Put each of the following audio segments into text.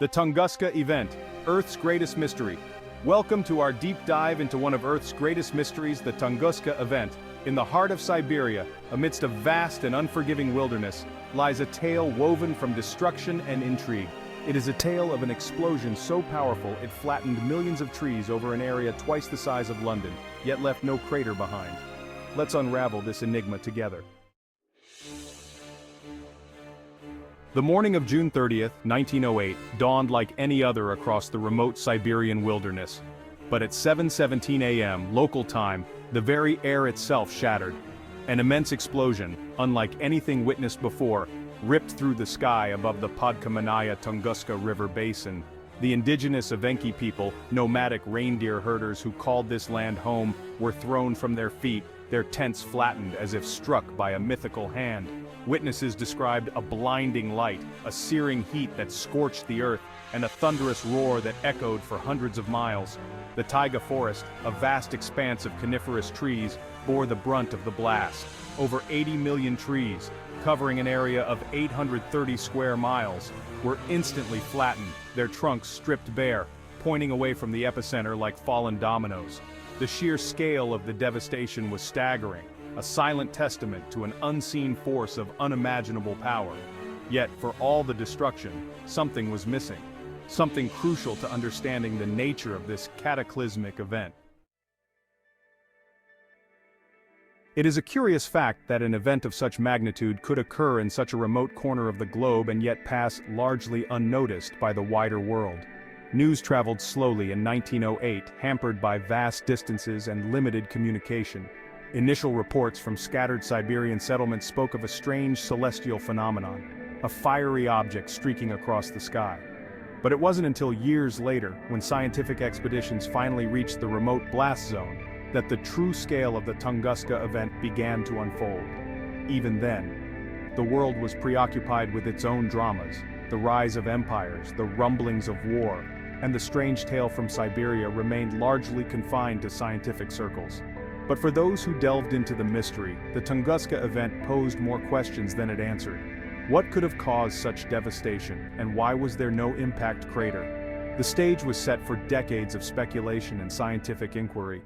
The Tunguska Event, Earth's greatest mystery. Welcome to our deep dive into one of Earth's greatest mysteries, the Tunguska Event. In the heart of Siberia, amidst a vast and unforgiving wilderness, lies a tale woven from destruction and intrigue. It is a tale of an explosion so powerful it flattened millions of trees over an area twice the size of London, yet left no crater behind. Let's unravel this enigma together. The morning of June 30th, 1908, dawned like any other across the remote Siberian wilderness. But at 7:17 a.m. local time, the very air itself shattered. An immense explosion, unlike anything witnessed before, ripped through the sky above the Podkamanaya Tunguska River basin. The Indigenous Evenki people, nomadic reindeer herders who called this land home, were thrown from their feet, their tents flattened as if struck by a mythical hand. Witnesses described a blinding light, a searing heat that scorched the earth, and a thunderous roar that echoed for hundreds of miles. The taiga forest, a vast expanse of coniferous trees, bore the brunt of the blast. Over 80 million trees, covering an area of 830 square miles, were instantly flattened, their trunks stripped bare, pointing away from the epicenter like fallen dominoes. The sheer scale of the devastation was staggering, a silent testament to an unseen force of unimaginable power. Yet, for all the destruction, something was missing. Something crucial to understanding the nature of this cataclysmic event. It is a curious fact that an event of such magnitude could occur in such a remote corner of the globe and yet pass largely unnoticed by the wider world. News traveled slowly in 1908, hampered by vast distances and limited communication. Initial reports from scattered Siberian settlements spoke of a strange celestial phenomenon, a fiery object streaking across the sky. But it wasn't until years later, when scientific expeditions finally reached the remote blast zone, that the true scale of the Tunguska event began to unfold. Even then, the world was preoccupied with its own dramas, the rise of empires, the rumblings of war, and the strange tale from Siberia remained largely confined to scientific circles. But for those who delved into the mystery, the Tunguska event posed more questions than it answered. What could have caused such devastation, and why was there no impact crater? The stage was set for decades of speculation and scientific inquiry.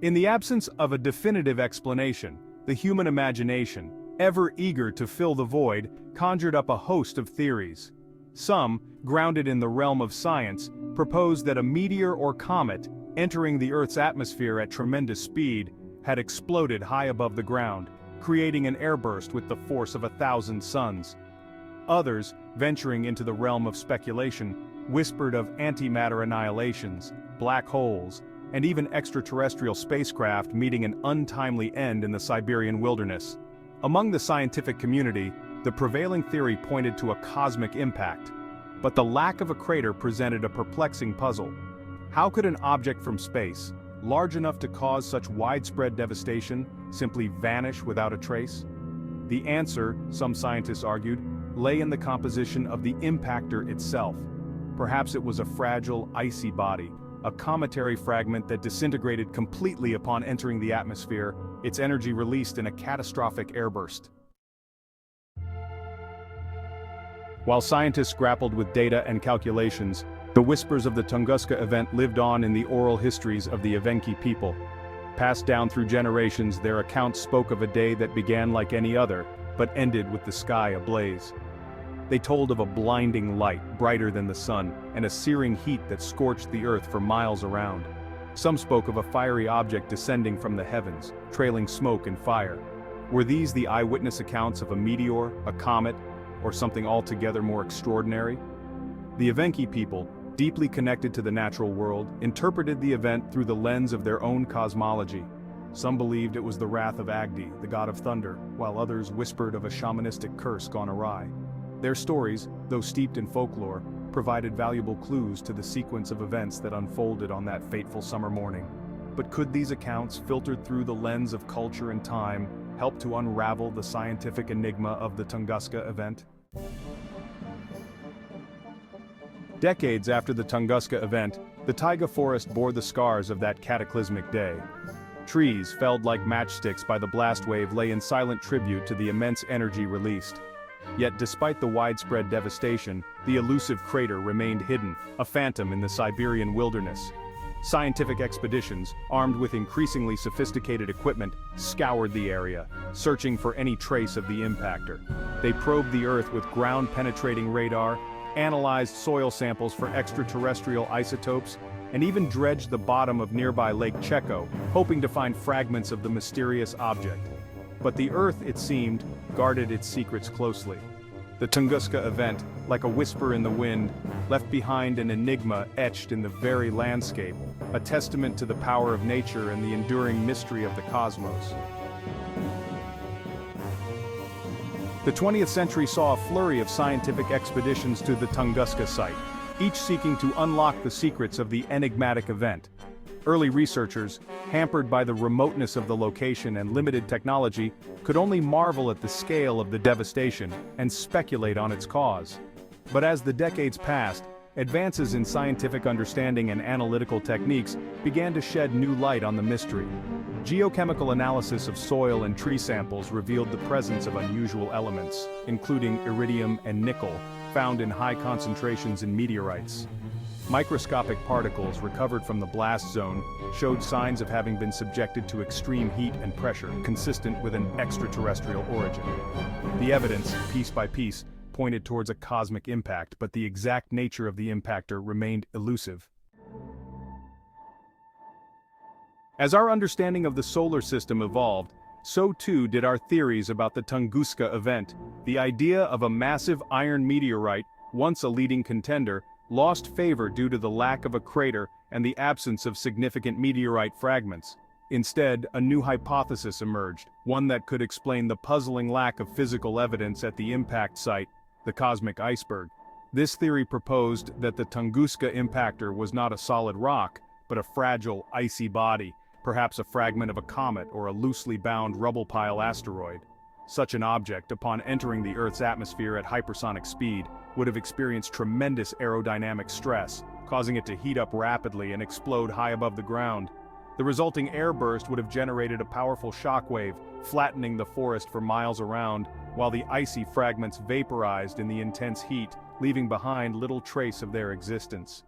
In the absence of a definitive explanation, the human imagination, ever eager to fill the void, conjured up a host of theories. Some, grounded in the realm of science, proposed that a meteor or comet, entering the Earth's atmosphere at tremendous speed, had exploded high above the ground, creating an airburst with the force of 1,000 suns. Others, venturing into the realm of speculation, whispered of antimatter annihilations, black holes, and even extraterrestrial spacecraft meeting an untimely end in the Siberian wilderness. Among the scientific community, the prevailing theory pointed to a cosmic impact. But the lack of a crater presented a perplexing puzzle. How could an object from space, large enough to cause such widespread devastation, simply vanish without a trace? The answer, some scientists argued, lay in the composition of the impactor itself. Perhaps it was a fragile, icy body, a cometary fragment that disintegrated completely upon entering the atmosphere, its energy released in a catastrophic airburst. While scientists grappled with data and calculations, the whispers of the Tunguska event lived on in the oral histories of the Evenki people. Passed down through generations, their accounts spoke of a day that began like any other, but ended with the sky ablaze. They told of a blinding light, brighter than the sun, and a searing heat that scorched the earth for miles around. Some spoke of a fiery object descending from the heavens, trailing smoke and fire. Were these the eyewitness accounts of a meteor, a comet, or something altogether more extraordinary? The Evenki people, deeply connected to the natural world, interpreted the event through the lens of their own cosmology. Some believed it was the wrath of Agdi, the god of thunder, while others whispered of a shamanistic curse gone awry. Their stories, though steeped in folklore, provided valuable clues to the sequence of events that unfolded on that fateful summer morning. But could these accounts, filtered through the lens of culture and time, help to unravel the scientific enigma of the Tunguska event? Decades after the Tunguska event, the taiga forest bore the scars of that cataclysmic day. Trees, felled like matchsticks by the blast wave, lay in silent tribute to the immense energy released. Yet despite the widespread devastation, the elusive crater remained hidden, a phantom in the Siberian wilderness. Scientific expeditions, armed with increasingly sophisticated equipment, scoured the area, searching for any trace of the impactor. They probed the Earth with ground-penetrating radar, analyzed soil samples for extraterrestrial isotopes, and even dredged the bottom of nearby Lake Cheko, hoping to find fragments of the mysterious object. But the Earth, it seemed, guarded its secrets closely. The Tunguska Event, like a whisper in the wind, left behind an enigma etched in the very landscape, a testament to the power of nature and the enduring mystery of the cosmos. The 20th century saw a flurry of scientific expeditions to the Tunguska site, each seeking to unlock the secrets of the enigmatic event. Early researchers, hampered by the remoteness of the location and limited technology, could only marvel at the scale of the devastation and speculate on its cause. But as the decades passed, advances in scientific understanding and analytical techniques began to shed new light on the mystery. Geochemical analysis of soil and tree samples revealed the presence of unusual elements, including iridium and nickel, found in high concentrations in meteorites. Microscopic particles recovered from the blast zone showed signs of having been subjected to extreme heat and pressure, consistent with an extraterrestrial origin. The evidence, piece by piece, pointed towards a cosmic impact, but the exact nature of the impactor remained elusive. As our understanding of the solar system evolved, so too did our theories about the Tunguska Event. The idea of a massive iron meteorite, once a leading contender, lost favor due to the lack of a crater and the absence of significant meteorite fragments. Instead, a new hypothesis emerged, one that could explain the puzzling lack of physical evidence at the impact site, the cosmic iceberg. This theory proposed that the Tunguska impactor was not a solid rock, but a fragile, icy body, perhaps a fragment of a comet or a loosely bound rubble pile asteroid. Such an object, upon entering the Earth's atmosphere at hypersonic speed, would have experienced tremendous aerodynamic stress, causing it to heat up rapidly and explode high above the ground. The resulting airburst would have generated a powerful shockwave, flattening the forest for miles around, while the icy fragments vaporized in the intense heat, leaving behind little trace of their existence.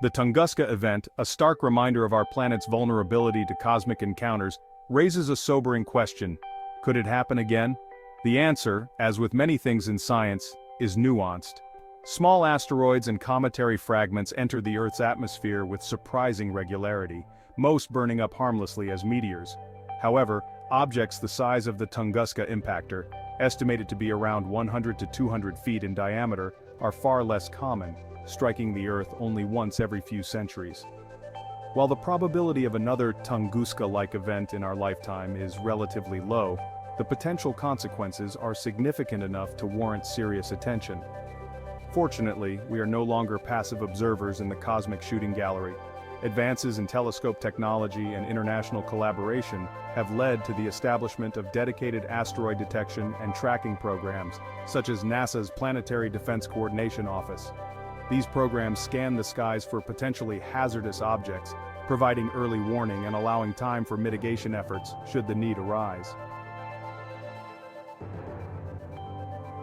The Tunguska Event, a stark reminder of our planet's vulnerability to cosmic encounters, raises a sobering question. Could it happen again? The answer, as with many things in science, is nuanced. Small asteroids and cometary fragments enter the Earth's atmosphere with surprising regularity, most burning up harmlessly as meteors. However, objects the size of the Tunguska impactor, estimated to be around 100 to 200 feet in diameter, are far less common, striking the Earth only once every few centuries. While the probability of another Tunguska-like event in our lifetime is relatively low, the potential consequences are significant enough to warrant serious attention. Fortunately, we are no longer passive observers in the cosmic shooting gallery. Advances in telescope technology and international collaboration have led to the establishment of dedicated asteroid detection and tracking programs, such as NASA's Planetary Defense Coordination Office. These programs scan the skies for potentially hazardous objects, providing early warning and allowing time for mitigation efforts should the need arise.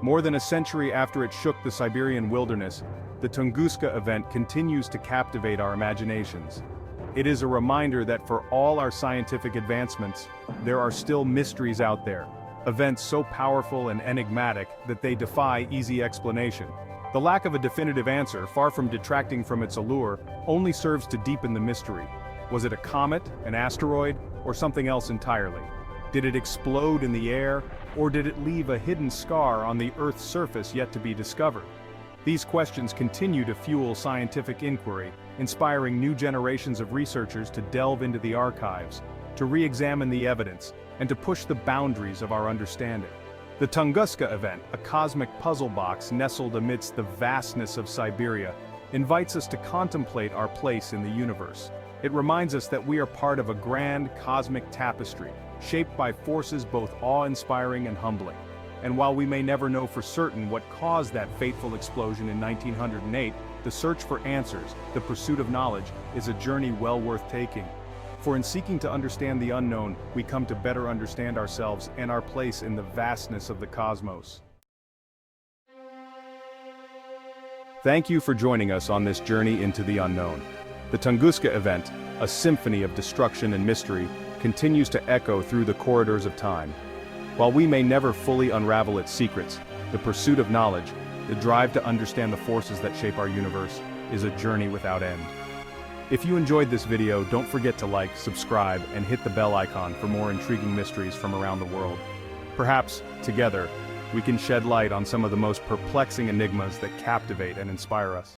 More than a century after it shook the Siberian wilderness, the Tunguska Event continues to captivate our imaginations. It is a reminder that for all our scientific advancements, there are still mysteries out there, events so powerful and enigmatic that they defy easy explanation. The lack of a definitive answer, far from detracting from its allure, only serves to deepen the mystery. Was it a comet, an asteroid, or something else entirely? Did it explode in the air, or did it leave a hidden scar on the Earth's surface yet to be discovered? These questions continue to fuel scientific inquiry, inspiring new generations of researchers to delve into the archives, to re-examine the evidence, and to push the boundaries of our understanding. The Tunguska Event, a cosmic puzzle box nestled amidst the vastness of Siberia, invites us to contemplate our place in the universe. It reminds us that we are part of a grand cosmic tapestry, shaped by forces both awe-inspiring and humbling. And while we may never know for certain what caused that fateful explosion in 1908, the search for answers, the pursuit of knowledge, is a journey well worth taking. For in seeking to understand the unknown, we come to better understand ourselves and our place in the vastness of the cosmos. Thank you for joining us on this journey into the unknown. The Tunguska Event, a symphony of destruction and mystery, continues to echo through the corridors of time. While we may never fully unravel its secrets, the pursuit of knowledge, the drive to understand the forces that shape our universe, is a journey without end. If you enjoyed this video, don't forget to like, subscribe, and hit the bell icon for more intriguing mysteries from around the world. Perhaps, together, we can shed light on some of the most perplexing enigmas that captivate and inspire us.